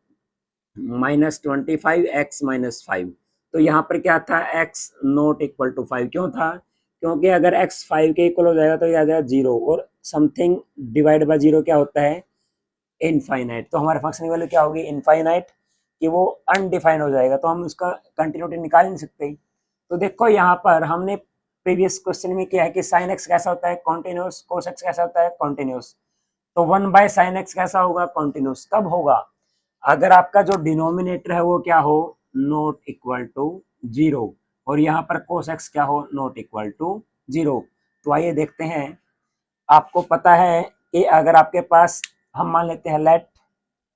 Speaker 1: minus 25 x minus 5, तो यहाँ पर क्या था, एक्स नॉट इक्वल टू 5, क्यों था, क्योंकि अगर एक्स 5 के इक्वल हो जाएगा तो ये आ जाएगा 0, और समथिंग डिवाइड बाय 0 क्या होता है, इनफाइनाइट। तो हमारे फंक्शन की वैल्यू क्या होगी, इनफाइनाइट, कि वो अनडिफाइंड हो जाएगा, तो हम उसका कंटिन्यूटी निकाल नहीं सकते। तो देखो यहाँ पर हमने प्रीवियस क्वेश्चन में किया है कि साइन एक्स कैसा होता है, कॉन्टिन्यूस, कोस एक्स कैसा होता है, कॉन्टिन्यूस, तो 1/sin x कैसा होगा, कॉन्टिन्यूस, कब होगा, अगर आपका जो डिनोमिनेटर है वो क्या हो, नॉट इक्वल टू 0, और यहाँ पर cos x क्या हो, नॉट इक्वल टू 0। तो आइए देखते हैं, आपको पता है कि अगर आपके पास, हम मान लेते हैं लेट,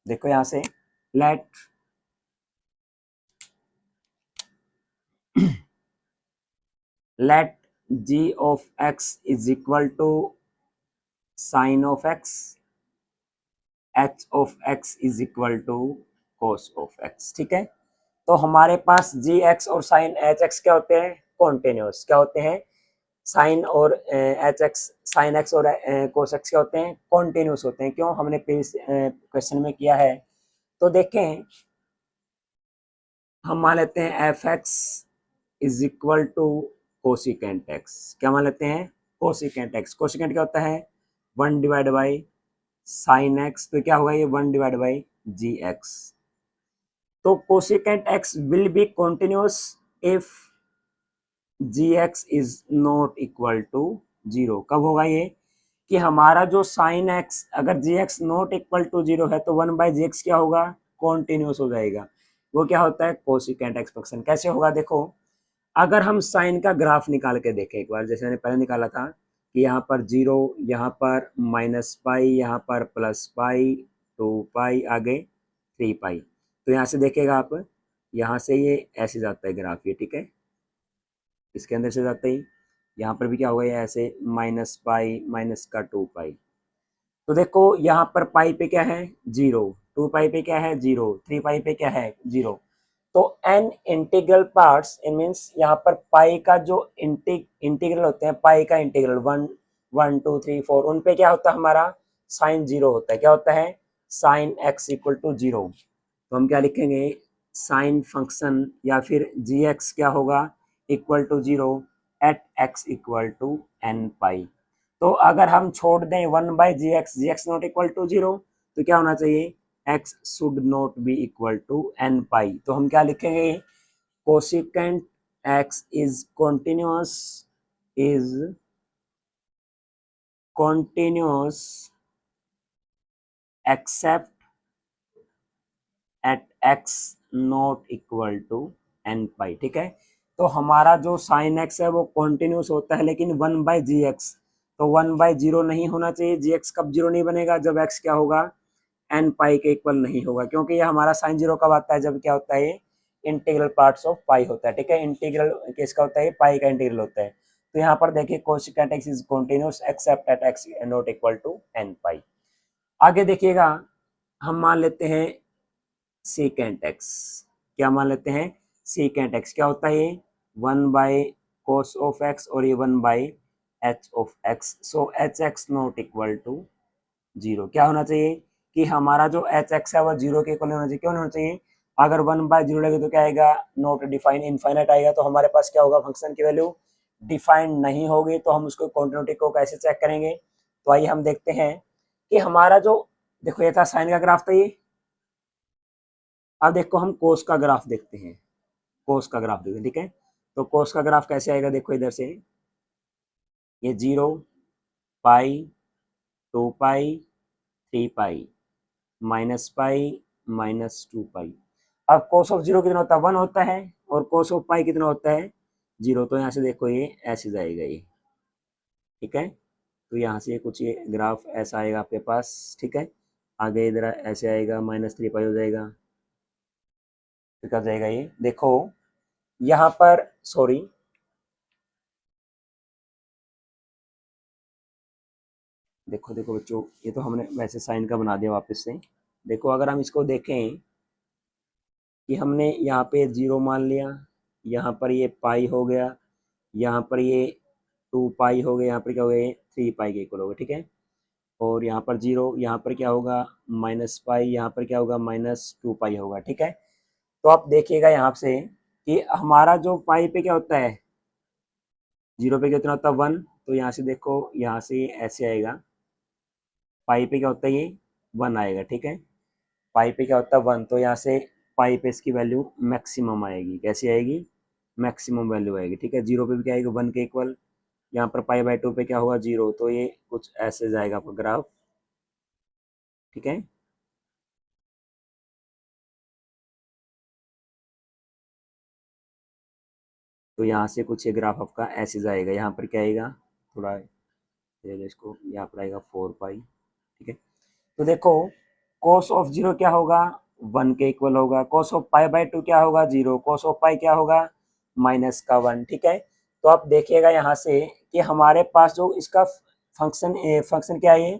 Speaker 1: देखो यहाँ से let let g of x is equal to sine of x, h of x is equal to cos of x। ठीक है, तो हमारे पास जी एक्स और साइन एच एक्स क्या होते हैं, कॉन्टिन्यूस, क्या होते हैं, साइन और एच एक्स, साइन एक्स और कोस एक्स क्या होते हैं, कॉन्टिन्यूस होते हैं, क्यों, हमने प्रीवियस क्वेश्चन में किया है। तो देखें, हम मान लेते हैं f x is equal to cosecant x, क्या मान लेते हैं, कोसिकेंट एक्स, कोसिकेंट क्या होता है, 1/, साइन एक्स, तो क्या होगा ये 1/, जी एक्स। तो cosecant x will be continuous if g x is not equal to 0, कब होगा ये, कि हमारा जो साइन एक्स, अगर जी एक्स नॉट इक्वल टू 0 है तो 1/जी एक्स क्या होगा, कॉन्टिन्यूस हो जाएगा, वो क्या होता है, कोसिकेंट एक्स फंक्शन। कैसे होगा, देखो अगर हम साइन का ग्राफ निकाल के देखें एक बार, जैसे मैंने पहले निकाला था कि यहाँ पर 0, यहाँ पर -पाई, यहाँ पर +पाई, 2 पाई, आगे 3 पाई, तो यहाँ से देखेगा आप, यहाँ से ये ऐसे जाता है ग्राफ ये, ठीक है, इसके अंदर से जाते ही यहाँ पर भी क्या होगा, ये ऐसे माइनस पाई माइनस का 2 पाई। तो देखो यहाँ पर पाई पे क्या है 0, 2 पाई पे क्या है 0, 3 पाई पे क्या है 0। तो n integral parts in means यहाँ पर पाई का जो इंटीग्रल होते हैं, पाई का इंटीग्रल 1 1 2 3 4, उन पे क्या होता है हमारा साइन 0 होता है। क्या होता है साइन x इक्वल टू 0। तो हम क्या लिखेंगे साइन फंक्शन या फिर जी एक्स क्या होगा equal to 0 at x equal to n pi. तो अगर हम छोड़ दें 1/gx नॉट इक्वल टू 0, तो क्या होना चाहिए x should not be equal to n pi. तो हम क्या लिखेंगे cosecant x is continuous except at x not equal to n pi. ठीक है, तो हमारा जो साइन x है वो कॉन्टिन्यूस होता है, लेकिन 1/gx, तो 1/0 नहीं होना चाहिए। gx कब जीरो नहीं बनेगा जब x क्या होगा n पाई के इक्वल नहीं होगा, क्योंकि ये हमारा साइन 0 कब आता है जब क्या होता है इंटीग्रल पार्ट्स ऑफ पाई होता है। ठीक है, इंटीग्रल किसका होता है पाई का इंटीग्रल होता है। तो यहाँ पर देखिए cosecant x is continuous except at x not equal to n pi. आगे देखिएगा हम मान लेते हैं सेकेंट एक्स। क्या मान लेते हैं सेकेंट एक्स क्या होता है ये 1/cos ऑफ एक्स और ये 1/h of x. So h x not equal to 0। क्या होना चाहिए कि हमारा जो एच एक्स है वो 0 के इक्वल होना चाहिए। क्यों नहीं होना चाहिए, अगर 1/0 लगे तो क्या आएगा नॉट डिफाइन इनफाइनाइट आएगा। तो हमारे पास क्या होगा फंक्शन की वैल्यू डिफाइंड नहीं होगी। तो हम उसको कॉन्टिन्यूटी को कैसे चेक करेंगे, तो आइए हम देखते हैं कि हमारा जो देखो ये था साइन का ग्राफ था ये। अब देखो हम कोस का ग्राफ देखते हैं, कोस का ग्राफ देखते हैं। ठीक है, तो कोस का ग्राफ कैसे आएगा देखो इधर से ये 0 पाई 2 पाई 3 पाई -पाई -2 पाई। अब कोस ऑफ 0 कितना होता है 1 होता है, और कोस ऑफ पाई कितना होता है 0। तो यहाँ से देखो ये ऐसे जाएगा ये। ठीक है, तो यहाँ से कुछ ये ग्राफ ऐसा आएगा आपके पास। ठीक है, आगे इधर ऐसे आएगा -3 पाई हो जाएगा, फिर कब जाएगा ये देखो यहाँ पर सॉरी देखो देखो बच्चों, ये तो हमने वैसे साइन का बना दिया वापस से। देखो अगर हम इसको देखें कि हमने यहाँ पे 0 मान लिया, यहाँ पर ये पाई हो गया, यहाँ पर ये 2 पाई हो गया, यहाँ पर क्या हो गया 3 पाई के इक्वल हो गया। ठीक है, और यहाँ पर 0, यहाँ पर क्या होगा -पाई, यहाँ पर क्या होगा -2 पाई होगा। ठीक है, तो आप देखिएगा यहाँ से कि हमारा जो पाई पे क्या होता है 0 पे कितना होता है 1। तो यहाँ से देखो यहाँ से ऐसे आएगा, पाई पे क्या होता है ये 1 आएगा। ठीक है, पाई पे क्या होता है 1, तो यहाँ से पाई पे इसकी वैल्यू मैक्सिमम आएगी। कैसी आएगी मैक्सिमम वैल्यू आएगी। ठीक है, 0 पे भी क्या आएगा 1 के इक्वल, यहाँ पर पाई/2 पे क्या होगा 0। तो ये कुछ ऐसे जाएगा आपका ग्राफ। ठीक है, तो यहाँ से कुछ ये ग्राफ आपका ऐसे जाएगा। यहाँ पर क्या आएगा थोड़ा इसको, यहाँ पर आएगा 4 पाई। ठीक है, तो देखो cos ऑफ 0 क्या होगा 1 के इक्वल होगा, cos ऑफ पाई/2 क्या होगा 0, cos ऑफ पाई क्या होगा -1। ठीक है, तो आप देखिएगा यहाँ से कि हमारे पास जो इसका फंक्शन फंक्शन क्या है,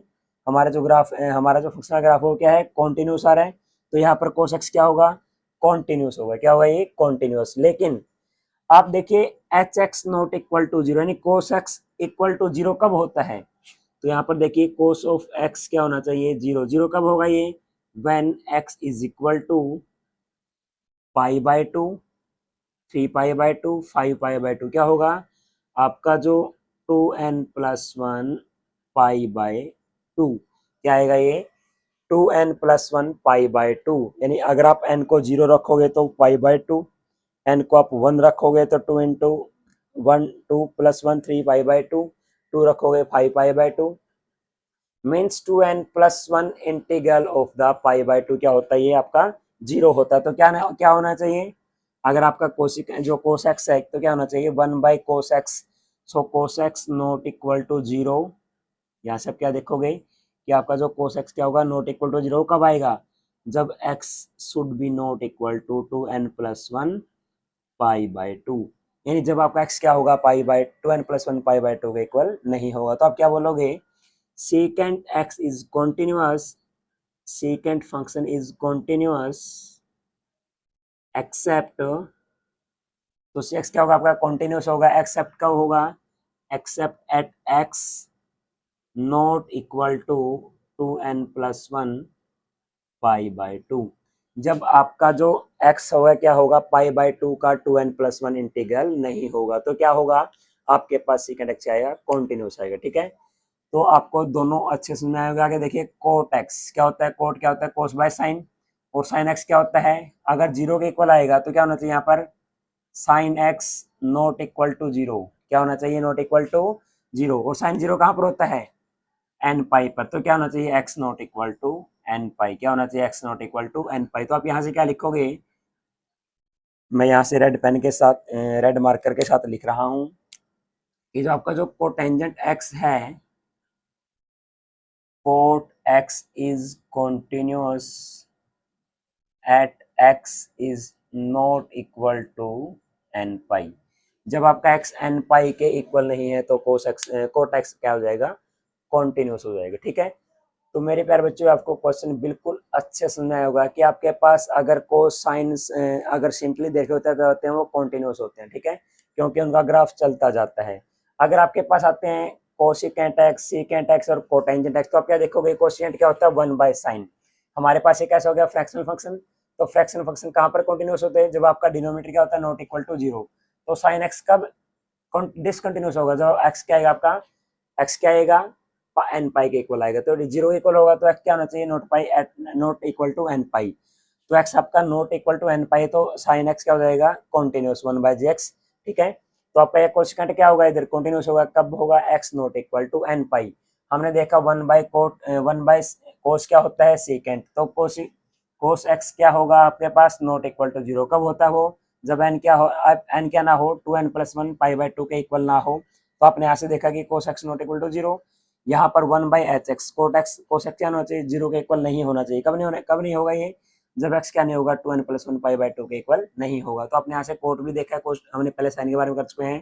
Speaker 1: हमारा जो ग्राफ हमारा जो फंक्शन ग्राफ हो क्या है कॉन्टिन्यूस आ रहा है। तो यहाँ पर cos x क्या होगा कॉन्टिन्यूस होगा। क्या होगा ये कॉन्टिन्यूस। लेकिन आप देखिए h x not equal to 0 यानी cos x इक्वल टू 0 कब होता है। तो यहाँ पर देखिए cos ऑफ x क्या होना चाहिए 0। 0 कब होगा ये when x is equal to पाई/2 3 पाई/2 5 पाई/2। क्या होगा आपका जो 2n+1 पाई/2 क्या आएगा ये 2n+1 पाई/2। यानी अगर आप n को 0 रखोगे तो पाई/2, n को आप 1 रखोगे तो 2 इंटू 1 2 + 1 3 पाई/2, 2 रखोगे 5 पाई/2 means 2n+1 integral of the पाई/2 क्या होता है ये आपका 0 होता है। तो क्या होना चाहिए अगर आपका कोसिक जो cos x है तो क्या होना चाहिए 1/cos x। So cos x not equal to 0। यहाँ से आप क्या देखोगे कि आपका जो cos x क्या होगा नॉट इक्वल टू 0 कब आएगा जब x should be not equal to 2n+1 पाई/2। यानी जब आपका x क्या होगा pi by 2n plus 1 pi by 2 के इक्वल नहीं होगा। तो आप क्या बोलोगे, secant x is continuous, secant function is continuous except, तो x क्या होगा आपका कॉन्टिन्यूस होगा, एक्सेप्ट कब होगा, except at x not equal to 2n plus 1 pi by 2। जब आपका जो x होगा क्या होगा पाई बाय 2 का 2n प्लस 1 इंटीग्रल नहीं होगा, तो क्या होगा आपके पास सेकंड x आएगा, कॉन्टिन्यूस आएगा। ठीक है, तो आपको दोनों अच्छे समझ में आएगा। आगे देखिए कोट x क्या होता है, कोट क्या होता है, कोस बाय साइन, और साइन x क्या होता है, अगर जीरो के इक्वल आएगा तो क्या होना चाहिए यहाँ पर, sine x not equal to zero, क्या होना चाहिए, नॉट इक्वल टू जीरो। और साइन जीरो कहाँ पर होता है, एन पाई पर, तो क्या होना चाहिए, x not equal to n pi, क्या होना चाहिए, x not equal to n pi. तो आप यहाँ से क्या लिखोगे, मैं यहाँ से रेड पेन के साथ, रेड मार्कर के साथ लिख रहा हूँ कि जो आपका जो कोटेंजेंट एक्स है, cot x is continuous at x is not equal to n pi. जब आपका एक्स एन पाई के इक्वल नहीं है तो कोस एक्स, कोट एक्स क्या हो जाएगा, कॉन्टिन्यूस हो जाएगा। ठीक है, तो मेरे प्यारे बच्चों आपको क्वेश्चन बिल्कुल अच्छे समझ में आया होगा कि आपके पास अगर कोसाइन, अगर सिंपली देखे होते हैं वो कॉन्टिन्यूस होते हैं। ठीक है, क्योंकि उनका ग्राफ चलता जाता है। अगर आपके पास आते हैं कोसिकेंट एक्स, सीकेंट एक्स और कोटेंजेंट एक्स, तो आप क्या देखोगे, कोसिकेंट क्या होता है, 1 बाय साइन। हमारे पास ये कैसा हो गया, फ्रैक्शनल फंक्शन। तो फ्रैक्शनल फंक्शन कहाँ पर कॉन्टिन्यूस होते हैं, जब आपका डिनोमिनेटर क्या होता है, नॉट इक्वल टू जीरो। तो साइन एक्स कब डिसकंटिन्यूस होगा, जब एक्स क्या आएगा आपका, एक्स क्या आएगा, एन पाई के इक्वल आएगा। तो जीरो इक्वल होगा तो एक्स क्या होना चाहिए, not pi at not equal to n pi. तो एक्स आपका not equal to n pi, तो साइन एक्स क्या हो जाएगा, कॉन्टिन्यूस 1 बाय जे एक्स। ठीक है, तो आपका एक कोशिकांट क्या होगा, इधर कॉन्टिन्यूस होगा, कब होगा, x not equal to n pi. हमने देखा 1 बाय कोट, 1 बाय कोस क्या होता है, सेकेंड। तो कोस एक्स क्या होगा आपके पास, नॉट इक्वल टू जीरो, कब होता है वो, जब एन क्या हो, एन क्या ना हो, 2n प्लस 1 पाई बाय 2 के इक्वल ना हो। तो आपने यहाँ से देखा कि cos x not equal to zero. यहाँ पर 1 by h x, cot x cos x क्या होना चाहिए, जीरो के इक्वल नहीं होना चाहिए। कब नहीं होगा ये, जब एक्स क्या नहीं होगा, 2n प्लस 1 पाई बाय 2 के इक्वल नहीं होगा। तो आपने यहाँ से कोट भी देखा है, कोस हमने पहले साइन के बारे में कर चुके हैं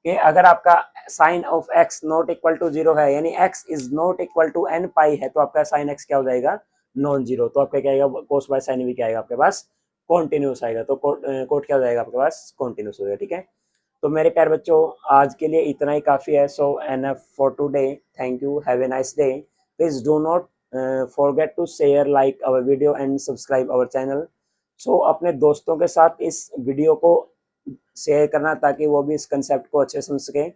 Speaker 1: कि अगर आपका sine of x not equal to zero है, यानी x is not equal to n pi है, तो आपका साइन एक्स क्या हो जाएगा, नॉन जीरो। तो आपका क्या आएगा, कोस बाय साइन भी क्या आएगा आपके पास, कॉन्टिन्यूस आएगा। तो कोट क्या हो जाएगा आपके पास, कॉन्टिन्यूस हो जाएगा। ठीक है, तो मेरे प्यारे बच्चों आज के लिए इतना ही काफ़ी है। So enough for today, thank you, have a nice day. Please do not forget to share, like our video and subscribe our channel. So अपने दोस्तों के साथ इस वीडियो को शेयर करना ताकि वो भी इस कंसेप्ट को अच्छे समझ सकें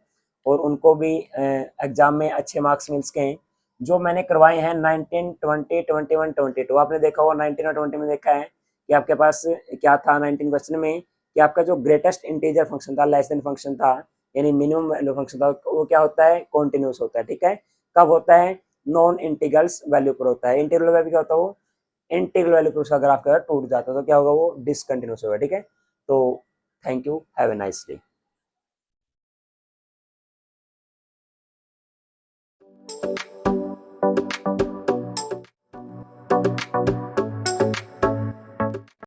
Speaker 1: और उनको भी एग्जाम में अच्छे मार्क्स मिल सकें। जो मैंने करवाए हैं 19, 20, 21, 22, आपने देखा होगा 19 और 20 में देखा है कि आपके पास क्या था 19 क्वेश्चन में, कि आपका जो ग्रेटेस्ट इंटीजर फंक्शन था, लेस देन फंक्शन था, यानी मिनिमम वैल्यू फंक्शन था, वो क्या होता है, कॉन्टिन्यूस होता है। ठीक है, कब होता है, नॉन इंटीग्रल्स वैल्यू पर होता है। इंटीग्रल वैल्यू क्या होता है, वो इंटीग्रल वैल्यू पर उसका ग्राफ टूट जाता है, तो क्या होगा, वो डिसकंटिन्यूस होगा। ठीक है, तो thank you, have a nice day.